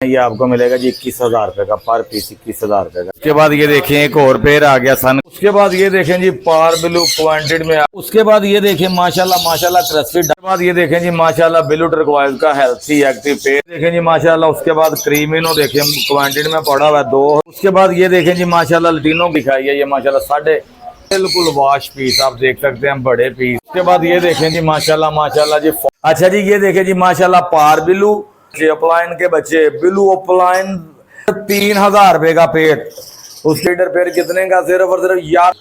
ये आपको मिलेगा जी 21,000 रुपए का पर पीस, 21,000 रुपए का। उसके बाद ये देखें एक और पेड़ आ गया सन। उसके बाद ये देखें जी पार ब्लू क्वांटिटी में। उसके बाद ये देखें माशाल्लाह माशाल्लाह क्रस्फी। उसके बाद ये देखें जी माशाल्लाह ब्लू टर्कवाइज का हेल्थी एक्टिव पेड़ देखें जी माशाल्लाह। उसके बाद क्रीमिनो देखें क्वांटिटी में पड़ा हुआ है 2। उसके बाद ये देखें जी माशाल्लाह लटीनो दिखाई है ये माशाल्लाह 7.5 बिल्कुल वॉश पीस आप देख सकते हैं बड़े पीस। उसके बाद ये देखें जी माशाल्लाह माशाल्लाह जी। अच्छा जी ये देखें जी माशाल्लाह पार ब्लू अपलाइन के बच्चे ब्लू अपलाइन 3,000 रुपए का पेड़। उसके पेड़ कितने का? सिर्फ और सिर्फ यार।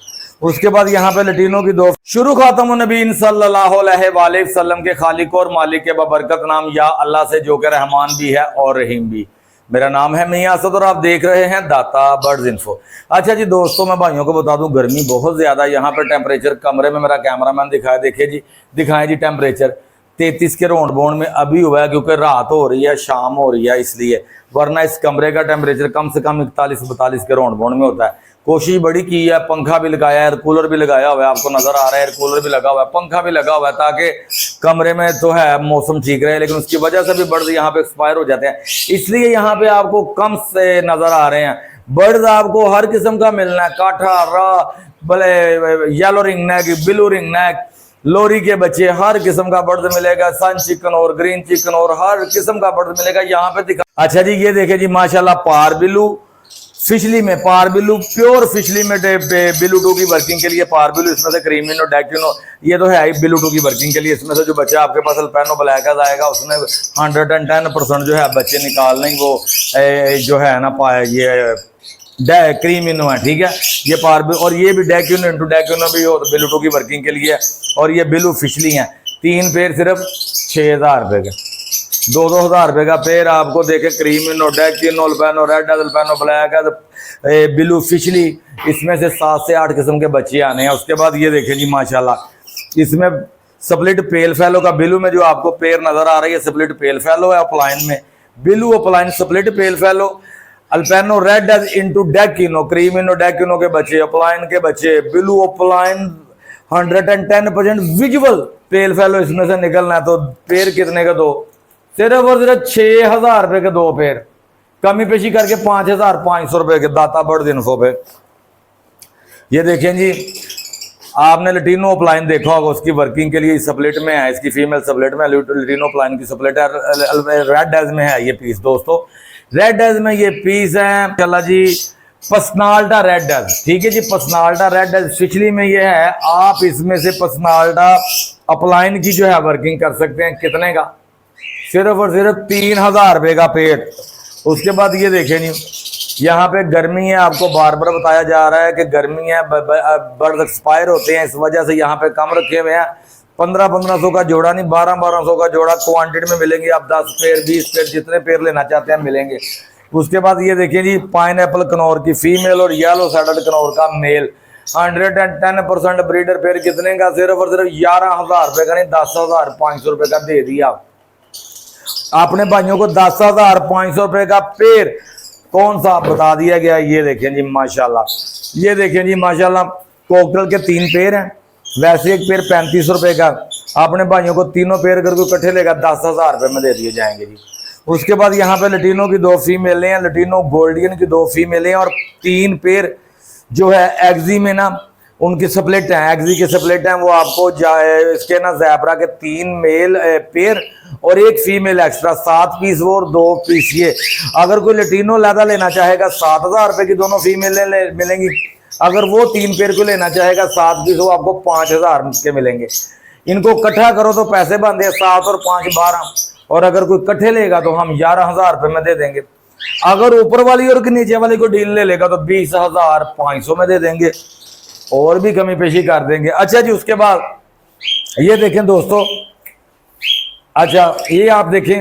उसके बाद यहाँ पे लटीनों की 2 शुरू खातम नबीन सल्लल्लाहु अलैहि वसल्लम के खालिक और मालिक के बबरकत नाम या अल्लाह से जो कि रहमान भी है और रहीम भी। मेरा नाम है मियां असद और आप देख रहे हैं दाता बर्ड्स इन्फो। अच्छा जी दोस्तों मैं भाइयों को बता दूं गर्मी बहुत ज्यादा यहाँ पर टेम्परेचर कमरे में मेरा कैमरामैन दिखाए देखिए जी दिखाएं जी टेम्परेचर 33 के रोड बोन में अभी हुआ है क्योंकि रात हो रही है शाम हो रही है इसलिए, वरना इस कमरे का टेम्परेचर कम से कम 41-42 के रोड बोन में होता है। कोशिश बड़ी की है, पंखा भी लगाया है, एयर कूलर भी लगाया हुआ है, आपको नजर आ रहा है एयर कूलर भी लगा हुआ है, पंखा भी लगा हुआ है ताकि कमरे में तो है मौसम ठीक रहे, लेकिन उसकी वजह से भी बर्ड्स यहाँ पे एक्सपायर हो जाते हैं इसलिए यहाँ पे आपको कम से नजर आ रहे हैं। बर्ड्स आपको हर किस्म का मिलना है, काठा रा भले yellow ring neck blue ring neck lory के बच्चे हर किस्म का बर्ड मिलेगा, सन चिकन और ग्रीन चिकन और हर किस्म का बर्ड मिलेगा यहाँ पे दिखा। अच्छा जी ये देखे जी माशाल्लाह पार बिलू फिशली में, पार बिलू प्योर फिशली में बिलू 2 की वर्किंग के लिए पार बिलू, इसमें से क्रीमिनो डैक्टिनो ये तो है बिलू 2 की वर्किंग के लिए। इसमें से जो बच्चा आपके पास अल्पैनो ब्लैक आएगा उसमें 110% जो है बच्चे निकालने वो जो है ना पाया ये क्रीमिनो है, ठीक है। ये पार और ये भी डैक्यूनो इंटू डैक्यूनो भी हो बिलू 2 की वर्किंग के लिए और ये बिलू फिशली हैं। 3 पेड़ सिर्फ 6,000 रुपए के, 2-2 हज़ार रुपए का पेड़ आपको देखे क्रीमिनो डैक्यूनो अल्पैनो रेड अल्पैनो ब्लैक है बिलू फिशली, इसमें से 7 से 8 किस्म के बच्चे आने हैं। उसके बाद ये देखें जी माशाल्लाह इसमें स्प्लिट पेल फैलो का बिलू में जो आपको पेड़ नजर आ रही है स्प्लिट पेल फैलो है अपलाइन में, बिलू अपलाइन स्प्लिट पेल फैलो अल्पैनो रेड इंटू डैक्यूनो क्रीमिनो डैक्यूनो के बच्चे अपलाइन के बच्चे बिलू अपलाइन 110% विजुअल पेल फैलो इसमें से निकलना है। तो पेड़ कितने का? 2 सिर्फ और सिर्फ 6,000 रुपए के 2 पेड़, कमी पेशी करके 5,500 रुपए के दाता बर्ड इन्फो पे। ये देखें जी आपने लटीनो अपलाइन देखा होगा उसकी वर्किंग के लिए स्प्लिट में है, इसकी फीमेल स्प्लिट में लटीनो अपलाइन की स्प्लिट है, रेड एज में है ये पीस दोस्तों। रेड एज में ये पीस है चला जी पसनाल्टा रेड एज, ठीक है जी पसनाल्टा रेड एज फिशली में ये है। आप इसमें से पसनाल्टा अपलाइन की जो है वर्किंग कर सकते हैं। कितने का? सिर्फ और सिर्फ 3,000 रुपए का पेड़। उसके बाद ये देखें जी यहाँ पे गर्मी है, आपको बार बार बताया जा रहा है कि गर्मी है, बर्ड एक्सपायर होते हैं, इस वजह से यहाँ पे कम रखे हुए हैं। 1500 का जोड़ा नहीं 1200 का जोड़ा क्वांटिटी में मिलेंगे। आप 10 पेड़ 20 पेड़ जितने पेड़ लेना चाहते हैं मिलेंगे। उसके बाद ये देखिए जी पाइनएप्पल कनौर की फीमेल और येलो सैडल कनौर का मेल 110% ब्रीडर पेड़ कितने का? सिर्फ और सिर्फ 11,000 रुपए का नहीं 10,500 रुपए का दे दिया आपने भाइयों को। 10,500 रुपए का पेड़ कौन सा बता दिया गया। ये देखें जी माशाल्लाह, ये देखें जी माशाल्लाह कॉकटेल के 3 पेड़ हैं, वैसे एक पेड़ 3500 रुपए का। आपने भाइयों को तीनों पेड़ अगर कोई इकट्ठे लेगा 10,000 रुपए में दे दिए जाएंगे जी। उसके बाद यहाँ पे लटीनो की 2 फीमेलें हैं, लटीनो गोल्डियन की 2 फीमेलें हैं और 3 पेड़ जो है एग्जी में ना उनके स्प्लिट हैं, एग्जी के स्प्लिट हैं। वो आपको इसके ना जैबरा के 3 मेल पेड़ और 1 फीमेल एक्स्ट्रा 7 पीस वो और 2 पीस ये। अगर कोई लटीनो लैदा लेना चाहेगा 7,000 रुपए की दोनों फीमेलें मिलेंगी। अगर वो 3 पेड़ को लेना चाहेगा 7 पीस वो आपको 5,000 के मिलेंगे। इनको इकट्ठा करो तो पैसे बनते हैं 7 और 5 12, और अगर कोई इकट्ठे लेगा तो हम 11,000 रुपए में दे देंगे। अगर ऊपर वाली और नीचे वाली को डील ले लेगा तो 20,500 में दे देंगे और भी कमी पेशी कर देंगे। अच्छा जी उसके बाद ये देखें दोस्तों, अच्छा ये आप देखें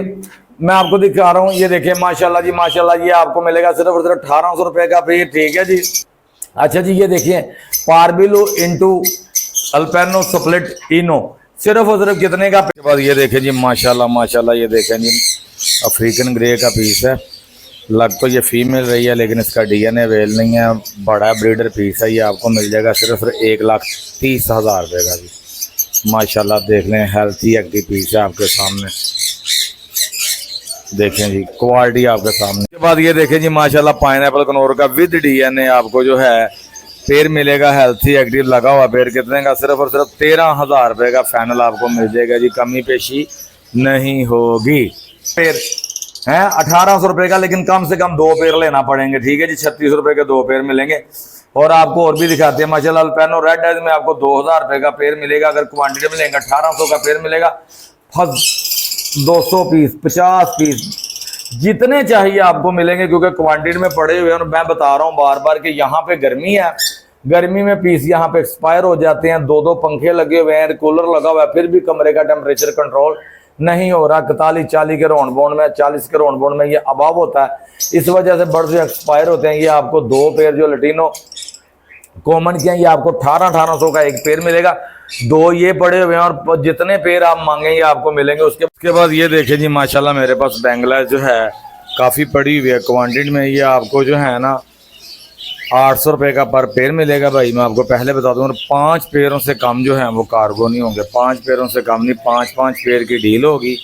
मैं आपको दिखा रहा हूँ, ये देखें माशाल्लाह जी माशाल्लाह ये आपको मिलेगा सिर्फ और सिर्फ 1,800 रुपए का पेड़, ठीक है जी। अच्छा जी ये देखिए पारबिलो इंटू अल्पैनो स्प्लिट इनो सिर्फ और सिर्फ कितने का? बाद ये देखें जी माशाल्लाह माशाल्लाह ये देखें जी अफ्रीकन ग्रे का पीस है। लग तो ये फीमेल रही है लेकिन इसका डीएनए वेल नहीं है, बड़ा ब्रीडर पीस है। ये आपको मिल जाएगा सिर्फ 1,30,000 रुपये का भी। माशाल्लाह देख लें हेल्थी एक्टिव पीस है आपके सामने। देखें जी क्वालिटी आपके सामने। उसके बाद ये देखें जी माशाल्लाह पाइनएप्पल कनौर का विद डीएनए आपको जो है पेड़ मिलेगा, हेल्थी एक्टिव लगा हुआ पेड़। कितने का? सिर्फ और सिर्फ 13,000 रुपये का फाइनल आपको मिल जाएगा जी, कमी पेशी नहीं होगी। पेड़ है 1800 रुपये का, लेकिन कम से कम 2 पेड़ लेना पड़ेंगे, ठीक है जी। 36 रुपये के 2 पेड़ मिलेंगे। और आपको और भी दिखाते हैं माशाल्लाह अल्पिनो रेड एज में आपको 2000 रुपये का पेड़ मिलेगा। अगर क्वांटिटी में लेंगे 1800 का पेड़ मिलेगा। 200 पीस 50 पीस जितने चाहिए आपको मिलेंगे, क्योंकि क्वांटिटी में पड़े हुए हैं। और मैं बता रहा हूँ बार बार कि यहाँ पे गर्मी है, गर्मी में पीस यहाँ पे एक्सपायर हो जाते हैं। 2 पंखे लगे हुए हैं, कूलर लगा हुआ है, फिर भी कमरे का टेम्परेचर कंट्रोल नहीं हो रहा। 41-40 के राउंड बाउंड में, 40 के राउंड बाउंड में ये अभाव होता है, इस वजह से बर्ड्स एक्सपायर होते हैं। ये आपको 2 पेड़ जो लटीनो कॉमन के हैं, ये आपको 1800 का एक पेड़ मिलेगा। 2 ये पड़े हुए हैं, और जितने पेड़ आप मांगेंगे ये आपको मिलेंगे। उसके बाद ये देखें जी माशाल्लाह मेरे पास बेंगला जो है काफ़ी पड़ी हुई है क्वांटिटी में। ये आपको जो है ना 800 रुपये का पर पेड़ मिलेगा भाई। मैं आपको पहले बता दूँ, 5 पेड़ों से कम जो है वो कार्गो नहीं होंगे। 5 पेड़ों से कम नहीं, 5-5 पेड़ की डील होगी।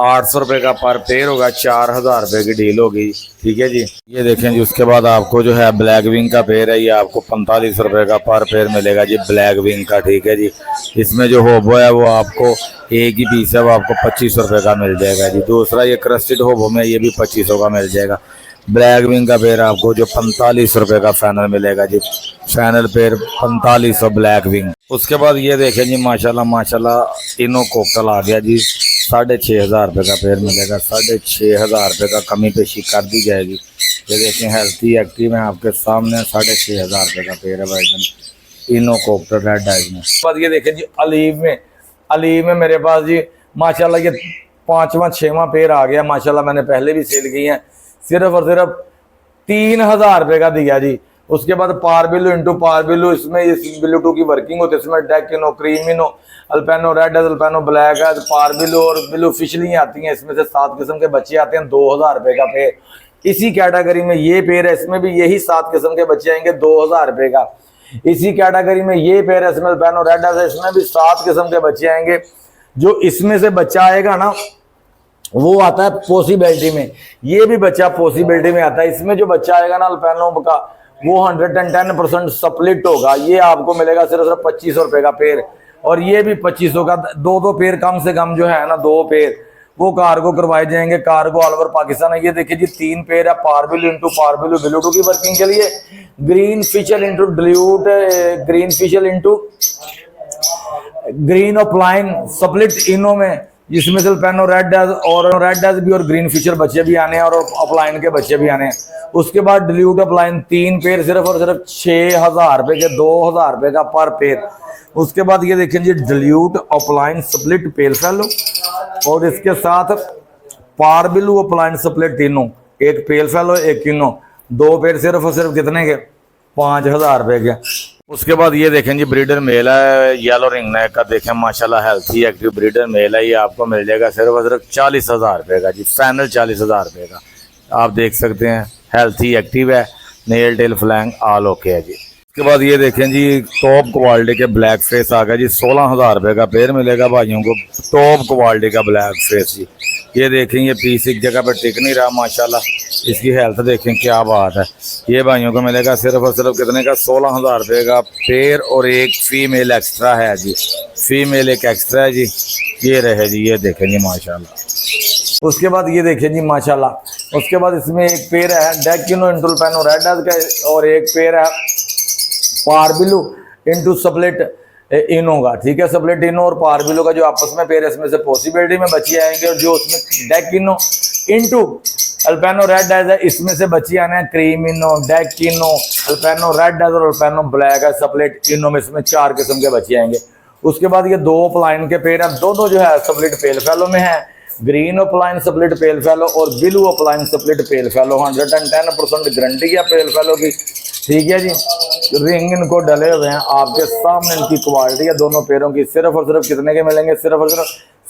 800 रुपये का पर पेड़ होगा, 4000 रुपये की डील होगी, ठीक है जी। ये देखें जी उसके बाद आपको जो है ब्लैक विंग का पेड़ है, ये आपको 45 रुपये का पर पेड़ मिलेगा जी, ब्लैक विंग का, ठीक है जी। इसमें जो होबो है वो आपको एक ही पीस है, वो आपको 2500 रुपये का मिल जाएगा जी। दूसरा ये क्रस्टेड होबो में ये भी 2500 का मिल जाएगा। ब्लैक विंग का पेड़ आपको जो 45 रुपये का फाइनल मिलेगा जी, फाइनल पेड़ 4500 ब्लैक विंग। उसके बाद ये देखें जी माशाल्लाह माशाल्लाह इनो कोकल आ गया जी, 6500 रुपये का पेड़ मिलेगा। 6500 रुपये का कमी पेशी कर दी जाएगी। ये देखें हेल्थी एक्टिव है आपके सामने, 6500 रुपये का पेड़ है भाई इनो कोकल रेड आइज में। बाद ये देखें जी अलीव में मेरे पास जी माशाल्लाह ये 5वां-6वां पेड़ आ गया माशाल्लाह। मैंने पहले भी सेल किए हैं, सिर्फ और सिर्फ 3000 रुपये का दिया जी। उसके बाद पारबिलो इंटू पारबिलो, इसमें इस बिलू की वर्किंग होती है। इसमें डेकिनो, क्रीमिनो, अल्पिनो रेड है, अल्पिनो ब्लैक है, पारबिलो और बिलू फिशली आती हैं। इसमें से 7 किस्म के बच्चे आते हैं। 2000 रुपये का पेड़ इसी कैटेगरी में ये पेड़ है, इसमें भी यही 7 किस्म के बच्चे आएंगे 2000 रुपये का। इसी कैटेगरी में ये पेड़ है, इसमें अल्पिनो रेड है, इसमें भी 7 किस्म के बच्चे आएंगे। जो इसमें से बच्चा आएगा ना वो आता है पॉसिबिलिटी में, ये भी बच्चा पॉसिबिलिटी में आता है। इसमें जो बच्चा आएगा ना अल्पिनो का वो 110% स्प्लिट होगा। ये आपको मिलेगा सिर्फ 2500 रुपये का पेड़, और ये भी 2500 का। 2 पेड़ कम से कम जो है ना 2 पेड़ वो कार्गो करवाए जाएंगे, कार्गो ऑल ओवर पाकिस्तान है। ये देखिए जी 3 पेड़ है पारबिल इंटू पारबिल बिलूटू की वर्किंग के लिए, green Fischer into dilute, green Fischer into green opaline split ino में, जिसमें से पेनो रेड डैज भी और ग्रीन फिशर बच्चे भी आने हैं, और अपलाइन के बच्चे भी आने हैं। उसके बाद डिल्यूट अपलाइन 3 पेड़ सिर्फ और सिर्फ 6000 रुपये के, 2000 रुपये का पर पेड़। उसके बाद ये देखें जी dilute opaline split pale fallow, और इसके साथ पारबिलू अपलाइन स्प्लिट तीनों, एक पेल फेलो एक तीनों, 2 पेड़ सिर्फ और सिर्फ कितने के? 5000 रुपये के। उसके बाद ये देखें जी ब्रीडर मेल है, येलो रिंग नेक का, देखें माशाल्लाह हेल्थी एक्टिव ब्रीडर मेल है। ये आपको मिल जाएगा सिर्फ और सिर्फ 40,000 रुपये का जी, फाइनल 40,000 रुपये का। आप देख सकते हैं हेल्थी एक्टिव है, nail tail flying all okay है जी। उसके बाद ये देखें जी टॉप क्वालिटी के ब्लैक फेस आ गया जी, 16,000 रुपये का पेड़ मिलेगा भाइयों को, टॉप क्वालिटी का ब्लैक फेस जी। ये देखें ये पीस एक जगह पर टिक नहीं रहा माशाल्लाह, इसकी हेल्थ देखें क्या बात है। ये भाइयों को मिलेगा सिर्फ और सिर्फ कितने का? 16,000 रुपये का पेड़, और एक फीमेल एक्स्ट्रा है जी, फीमेल एक एक्स्ट्रा है जी। ये रहे जी, ये देखें जी माशाल्लाह। उसके बाद ये देखें जी माशाल्लाह, उसके बाद इसमें एक पेड़ है डेकिनो इंटू पेनो रेड का, और एक पेड़ है पारबिलू इंटू स्प्लिट इनो का, ठीक है। स्प्लिट इनो और पारबिलो का जो आपस में पेड़ है, इसमें से पॉसिबिलिटी में बच्चे आएंगे। और जो उसमें डेकिनो इंटू अल्पिनो रेड है, इसमें से बच्चे आने हैं क्रीमिनो, डेकिनो, अल्पिनो रेड और अल्पिनो ब्लैक है स्प्लिट इनो में, इसमें 4 किस्म के बच्चे आएंगे। उसके बाद ये 2 अपलाइन के पेड़ हैं, दोनों जो है स्प्लिट पेल फेलो में है, green opaline split pale fallow और blue opaline split pale fallow. 110% guarantee है पेल फेलो की, ठीक है जी। रिंग इनको डले हुए हैं आपके सामने, इनकी क्वालिटी है दोनों पेड़ों की। सिर्फ और सिर्फ कितने के मिलेंगे? सिर्फ और सिर्फ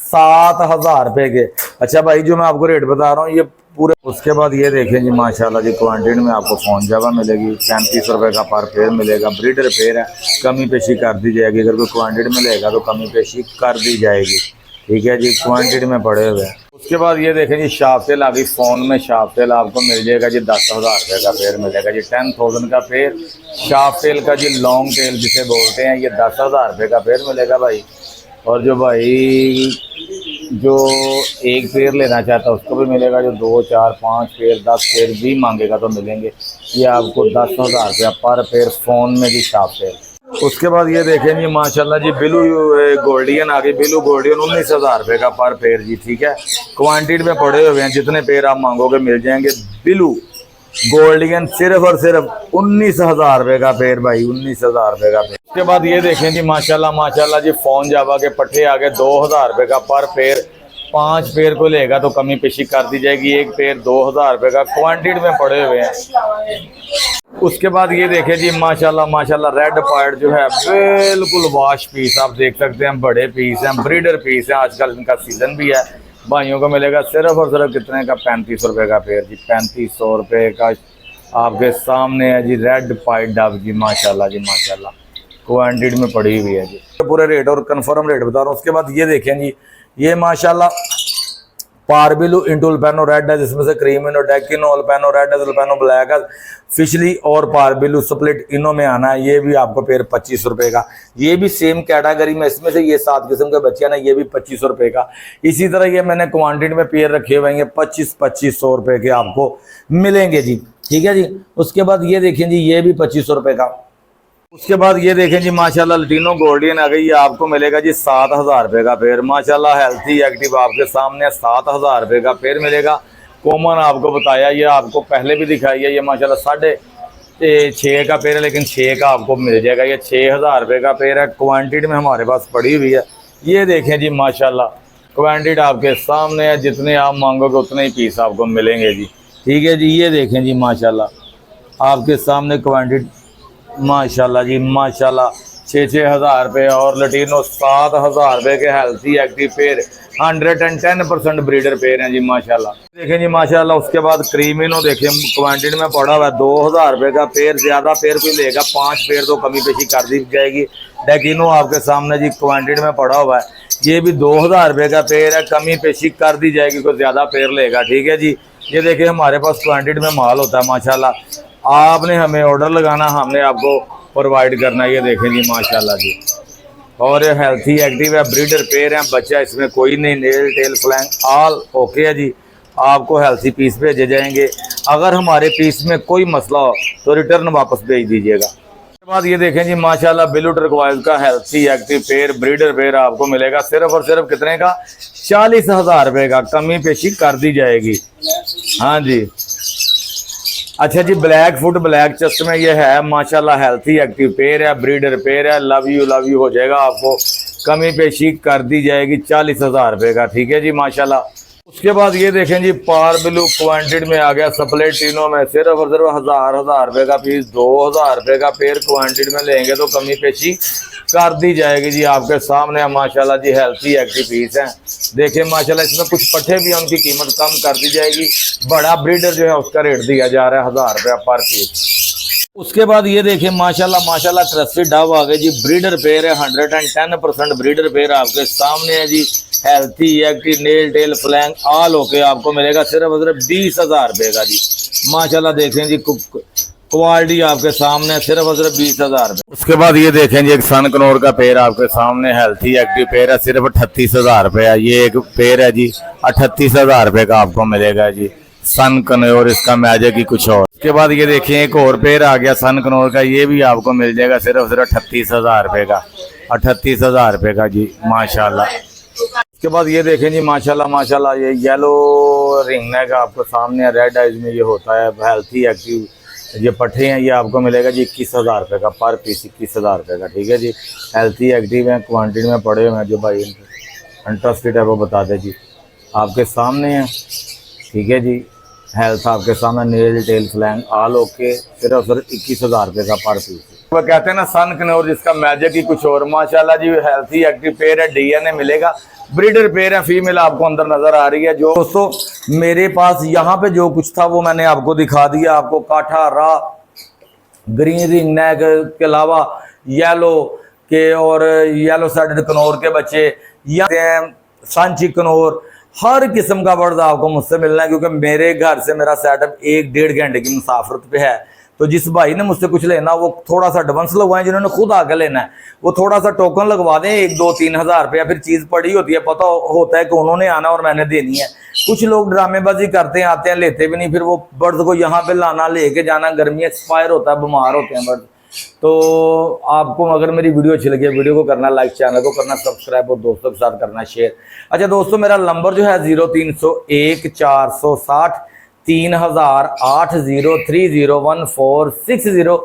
7000 रुपये के। अच्छा भाई जो मैं आपको रेट बता रहा हूँ ये पूरे। उसके बाद ये देखें जी माशाल्लाह जी क्वांटिटी में आपको फोन जावा मिलेगी, 35 रुपये का पर पेड़ मिलेगा। ब्रीडर पेड़ है, कमी पेशी कर दी जाएगी। अगर कोई क्वांटिटी में लेगा तो कमी पेशी कर दी जाएगी, ठीक है जी। क्वांटिटी में पड़े हुए हैं। उसके बाद ये देखें जी शाफेल आ गई फ़ोन में। शाफेल आपको मिल जाएगा जी 10,000 रुपये का पेयर मिलेगा जी। 10,000 का पेयर शाफेल का जी, लॉन्ग टेल जिसे बोलते हैं, ये 10,000 रुपये का पेयर मिलेगा भाई। और जो भाई जो एक पेयर लेना चाहता है उसको भी मिलेगा, जो 2, 4, 5 पेयर 10 पेयर भी मांगेगा तो मिलेंगे। ये आपको 10,000 रुपया पर पेयर फ़ोन में जी शाफेल। उसके बाद ये देखें जी माशाल्लाह जी बिलू गोल्डियन आ गई। बिलू गोल्डियन 19,000 रुपये का पर पेयर जी, ठीक है। क्वांटिटी में पड़े हुए हैं, जितने पेयर आप मांगोगे मिल जाएंगे। बिलू गोल्डियन सिर्फ और सिर्फ 19,000 रुपये का पेयर भाई, 19,000 रुपये का पेयर। उसके बाद ये देखें जी माशाल्लाह माशाल्लाह जी फोन जावा के पट्टे आ गए 2,000 रुपये का पर पेयर। 5 पेयर को लेगा तो कमी पेशी कर दी जाएगी। एक पेयर 2,000 रुपये का क्वांटिटी में पड़े हुए हैं। उसके बाद ये देखें जी माशाल्लाह माशाल्लाह रेड पॉइंट जो है बिल्कुल वॉश पीस, आप देख सकते हैं बड़े पीस हैं, ब्रीडर पीस हैं। आजकल इनका सीजन भी है। भाइयों को मिलेगा सिर्फ और सिर्फ कितने का, 3500 रुपये का पेयर जी। 3500 रुपये का आपके सामने है जी रेड पॉइंट डब जी, माशाल्लाह जी माशाल्लाह क्वांटिटी में पड़ी हुई है जी। पूरे रेट और कंफर्म रेट बता रहा हूँ। उसके बाद ये देखें जी, ये माशाल्लाह पारबिलू इंटू अल्पानो रेड है, जिसमें से क्रीम इनो, डेकिनो, अल्पानो रेड है, अल्पानो ब्लैक है, फिशली और पारबिलू स्प्लिट इनो में आना है। ये भी आपको पेयर 2500 रुपये का। ये भी सेम कैटेगरी में, इसमें से ये 7 किस्म के बच्चे हैं ना, ये भी 2500 रुपये का। इसी तरह ये मैंने क्वांटिटी में पेयर रखे हुए हैं 2500 रुपये के आपको मिलेंगे जी, ठीक है जी। उसके बाद ये देखें जी, ये भी 2500 रुपये का। उसके बाद ये देखें जी माशाल्लाह लटीनो गोल्डियन आ गई। ये आपको मिलेगा जी 7,000 रुपये का पेयर। माशाल्लाह हेल्थी एक्टिव आपके सामने 7,000 रुपये का पेयर मिलेगा। कॉमन आपको बताया, ये आपको पहले भी दिखाई है। ये माशाल्लाह 6.5 का पेयर है, लेकिन 6 का आपको मिल जाएगा। ये 6,000 रुपये का पेयर है। क्वान्टिटी में हमारे पास पड़ी हुई है। ये देखें जी माशाल्लाह क्वान्टिटी आपके सामने है। जितने आप मांगोगे उतने ही पीस आपको मिलेंगे जी, ठीक है जी। ये देखें जी माशाल्लाह आपके सामने क्वान्टिटी माशाल्लाह जी माशाल्लाह 6,000 रुपये और लटीनो 7,000 रुपये के healthy active pair 110% breeder pair हैं जी माशाल्लाह। देखें जी माशाल्लाह। उसके बाद क्रीमिनो देखें क्वांटिटी में पड़ा हुआ है 2,000 रुपये का पेयर। ज़्यादा पेयर कोई लेगा 5 पेयर तो कमी पेशी कर दी जाएगी। डेकिनो आपके सामने जी क्वांटिटी में पड़ा हुआ है। ये भी 2,000 रुपये का पेयर है, कमी पेशी कर दी जाएगी कोई ज़्यादा पेयर लेगा, ठीक है जी। ये देखिए हमारे पास क्वान्टिटी में माल होता है माशाल्लाह। आपने हमें ऑर्डर लगाना, हमने आपको प्रोवाइड करना। ये देखें जी माशाल्लाह जी। और ये हेल्थी एक्टिव है, ब्रीडर पेयर है, बच्चा इसमें कोई नहीं, nail tail flying all okay है जी। आपको हेल्थी पीस भेजे जाएंगे। अगर हमारे पीस में कोई मसला हो तो रिटर्न वापस भेज दीजिएगा। उसके बाद ये देखें जी माशाल्लाह बिलू टर्कवाइज का healthy active pair breeder pair आपको मिलेगा सिर्फ और सिर्फ कितने का, 40,000 रुपये का। कमी पेशी कर दी जाएगी, हाँ जी। अच्छा जी ब्लैक फुट ब्लैक चेस्ट में ये है माशाल्लाह हेल्थी एक्टिव पेयर है, ब्रीडर पेयर है। लव यू हो जाएगा, आपको कमी पेशी कर दी जाएगी 40,000 रुपये का, ठीक है जी माशाल्लाह। उसके बाद ये देखें जी पार ब्लू क्वांटिटी में आ गया सप्लेटिनो में सिर्फ और सिर्फ 1,000 रुपये का पीस। 2,000 रुपये का पेयर क्वांटिटी में लेंगे तो कमी पेशी कर दी जाएगी जी। आपके सामने माशाल्लाह जी हेल्थी एक्टिव पीस हैं। देखिए माशाल्लाह इसमें कुछ पट्टे भी हैं, उनकी कीमत कम कर दी जाएगी। बड़ा ब्रीडर जो है उसका रेट दिया जा रहा है 1,000 रुपया पर पीस। उसके बाद ये देखिए माशाल्लाह माशाल्लाह क्रस्टेड डव आ गए जी। ब्रीडर पेयर है, 110% ब्रीडर पेयर आपके सामने है जी। Healthy active nail tail flying all होके आपको मिलेगा सिर्फ और सिर्फ 20,000 रुपये का जी। माशाल्लाह देखें जी क्वालिटी आपके सामने सिर्फ और सिर्फ 20,000 रुपये। उसके बाद ये देखें जी एक सन कनौर का पेयर आपके सामने हेल्थी एक्टिव पेयर है, सिर्फ 38,000 रुपये है। ये एक पेयर है जी, 38,000 रुपये का आपको मिलेगा जी। सन कनौर इसका मैजिक ही कुछ और। उसके बाद ये देखें एक और पेयर आ गया सन कनौर का। ये भी आपको मिल जाएगा सिर्फ सिर्फ 38,000 रुपये का, 38,000 रुपये का जी माशाल्लाह। उसके बाद ये देखें जी माशाल्लाह माशाल्लाह ये येलो रिंग नेक आपको सामने रेड आइज में ये होता है हेल्थी एक्टिव। ये पट्टे हैं, ये आपको मिलेगा जी 21,000 रुपये का पर पीस, 21,000 रुपये का, ठीक है जी। हेल्थी एक्टिव है, क्वांटिटी में पड़े हुए हैं। जो भाई इंटरेस्टेड है वो बता दें जी, आपके सामने है, ठीक है जी। हेल्थ आपके सामने nail tail flying all okay, सिर्फ सिर्फ 21,000 रुपये का पर पीस। वो कहते हैं ना सन कनौर जिसका मैजिक ही कुछ और। माशाल्लाह जी हेल्थी एक्टिव पेयर है, डीएनए मिलेगा, ब्रीडर पेयर है, फीमेल आपको अंदर नजर आ रही है। जो दोस्तों मेरे पास यहाँ पे जो कुछ था वो मैंने आपको दिखा दिया। आपको काठा रा ग्रीन रिंग नेक के अलावा येलो के और येलो साइडेड कनौर के बच्चे, या सांची कनौर, हर किस्म का बर्ड आपको मुझसे मिलना है, क्योंकि मेरे घर से मेरा सेटअप 1-1.5 घंटे की मुसाफरत पे है। तो जिस भाई ने मुझसे कुछ लेना वो थोड़ा सा एडवांस लगवाएं, जिन्होंने खुद आकर लेना है वो थोड़ा सा टोकन लगवा दें 1-2-3 हज़ार रुपया, फिर चीज़ पड़ी होती है, पता होता है कि उन्होंने आना और मैंने देनी है। कुछ लोग ड्रामेबाजी करते हैं, आते हैं, लेते भी नहीं, फिर वो बर्ड को यहाँ पे लाना, लेके जाना, गर्मी एक्सपायर होता है, बीमार होते हैं बर्ड। तो आपको अगर मेरी वीडियो अच्छी लगी है, वीडियो को करना लाइक, चैनल को करना सब्सक्राइब और दोस्तों के साथ करना शेयर। अच्छा दोस्तों, मेरा नंबर जो है 0301 460 3000 80301460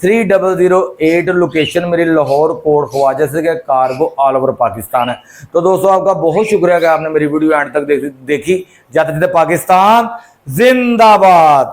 3008। लोकेशन मेरी लाहौर कोट ख्वाजा से कार्गो ऑल ओवर पाकिस्तान है। तो दोस्तों आपका बहुत शुक्रिया कि आपने मेरी वीडियो एंड तक देखी। जाते जाते पाकिस्तान जिंदाबाद।